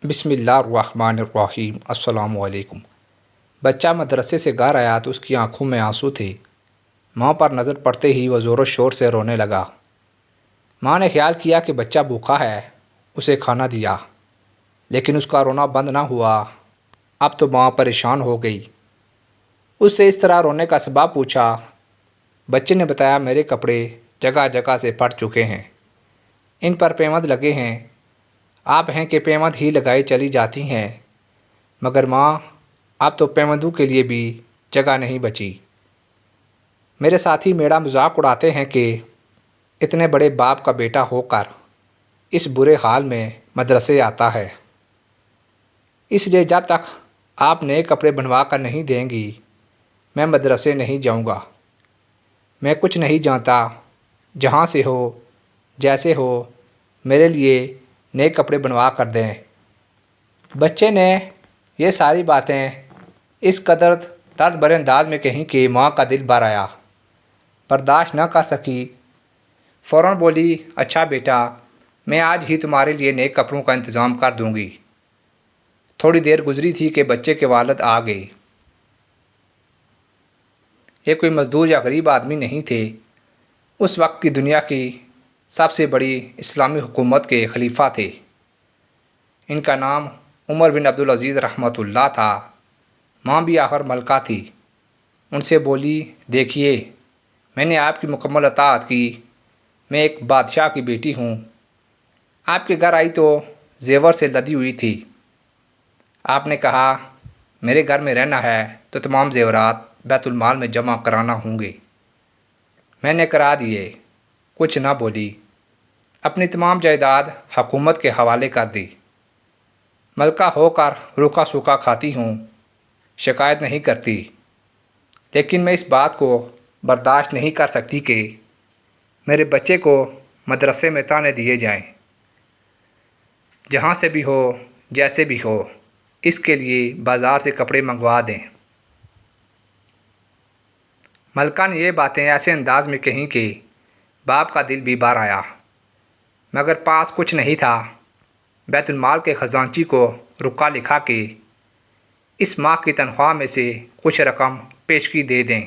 بسم اللہ الرحمن الرحیم۔ السلام علیکم۔ بچہ مدرسے سے گھر آیا تو اس کی آنکھوں میں آنسو تھے۔ ماں پر نظر پڑتے ہی وہ زور و شور سے رونے لگا۔ ماں نے خیال کیا کہ بچہ بھوکا ہے، اسے کھانا دیا، لیکن اس کا رونا بند نہ ہوا۔ اب تو ماں پریشان ہو گئی۔ اس سے اس طرح رونے کا سبب پوچھا۔ بچے نے بتایا، میرے کپڑے جگہ جگہ سے پھٹ چکے ہیں، ان پر پیوند لگے ہیں۔ آپ ہیں کہ پیوند ہی لگائی چلی جاتی ہیں، مگر ماں اب تو پیوندوں کے لیے بھی جگہ نہیں بچی۔ میرے ساتھی میرا مذاق اڑاتے ہیں کہ اتنے بڑے باپ کا بیٹا ہو کر اس برے حال میں مدرسے آتا ہے۔ اس لیے جب تک آپ نئے کپڑے بنوا کر نہیں دیں گی، میں مدرسے نہیں جاؤں گا۔ میں کچھ نہیں جانتا، جہاں سے ہو جیسے ہو میرے لیے نئے کپڑے بنوا کر دیں۔ بچے نے یہ ساری باتیں اس قدر طرز بھرے انداز میں کہیں کہ ماں کا دل بھر آیا، برداشت نہ کر سکی۔ فوراً بولی، اچھا بیٹا، میں آج ہی تمہارے لیے نئے کپڑوں کا انتظام کر دوں گی۔ تھوڑی دیر گزری تھی کہ بچے کے والد آ گئے۔ یہ کوئی مزدور یا غریب آدمی نہیں تھے، اس وقت کی دنیا کی سب سے بڑی اسلامی حکومت کے خلیفہ تھے۔ ان کا نام عمر بن عبدالعزیز رحمۃ اللہ تھا۔ ماں بھی آخر ملکہ تھی۔ ان سے بولی، دیکھیے، میں نے آپ کی مکمل اطاعت کی۔ میں ایک بادشاہ کی بیٹی ہوں۔ آپ کے گھر آئی تو زیور سے لدی ہوئی تھی۔ آپ نے کہا، میرے گھر میں رہنا ہے تو تمام زیورات بیت المال میں جمع کرانا ہوں گے۔ میں نے کرا دیے، کچھ نہ بولی۔ اپنی تمام جائیداد حکومت کے حوالے کر دی۔ ملکہ ہو کر روکھا سوکھا کھاتی ہوں، شکایت نہیں کرتی، لیکن میں اس بات کو برداشت نہیں کر سکتی کہ میرے بچے کو مدرسے میں تانے دیے جائیں۔ جہاں سے بھی ہو، جیسے بھی ہو، اس کے لیے بازار سے کپڑے منگوا دیں۔ ملکہ نے یہ باتیں ایسے انداز میں کہیں کہ باپ کا دل بھی بھر آیا، مگر پاس کچھ نہیں تھا۔ بیت المال کے خزانچی کو رکا لکھا کہ اس ماہ کی تنخواہ میں سے کچھ رقم پیشگی دے دیں،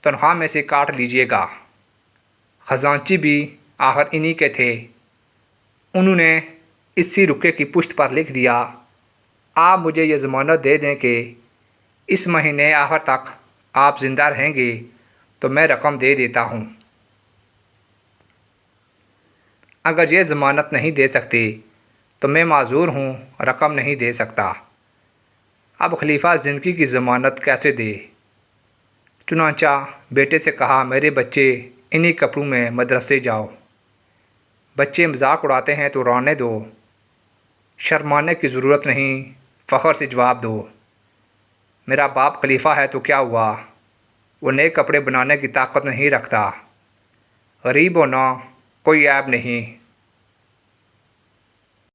تنخواہ میں سے کاٹ لیجیے گا۔ خزانچی بھی آخر انہی کے تھے۔ انہوں نے اسی رکے کی پشت پر لکھ دیا، آپ مجھے یہ ضمانت دے دیں کہ اس مہینے آخر تک آپ زندہ رہیں گے تو میں رقم دے دیتا ہوں۔ اگر یہ ضمانت نہیں دے سکتے تو میں معذور ہوں، رقم نہیں دے سکتا۔ اب خلیفہ زندگی کی ضمانت کیسے دے؟ چنانچہ بیٹے سے کہا، میرے بچے انہی کپڑوں میں مدرسے جاؤ۔ بچے مذاق اڑاتے ہیں تو رونے دو، شرمانے کی ضرورت نہیں، فخر سے جواب دو۔ میرا باپ خلیفہ ہے تو کیا ہوا؟ وہ نئے کپڑے بنانے کی طاقت نہیں رکھتا۔ غریب ہونا کوئی عیب نہیں،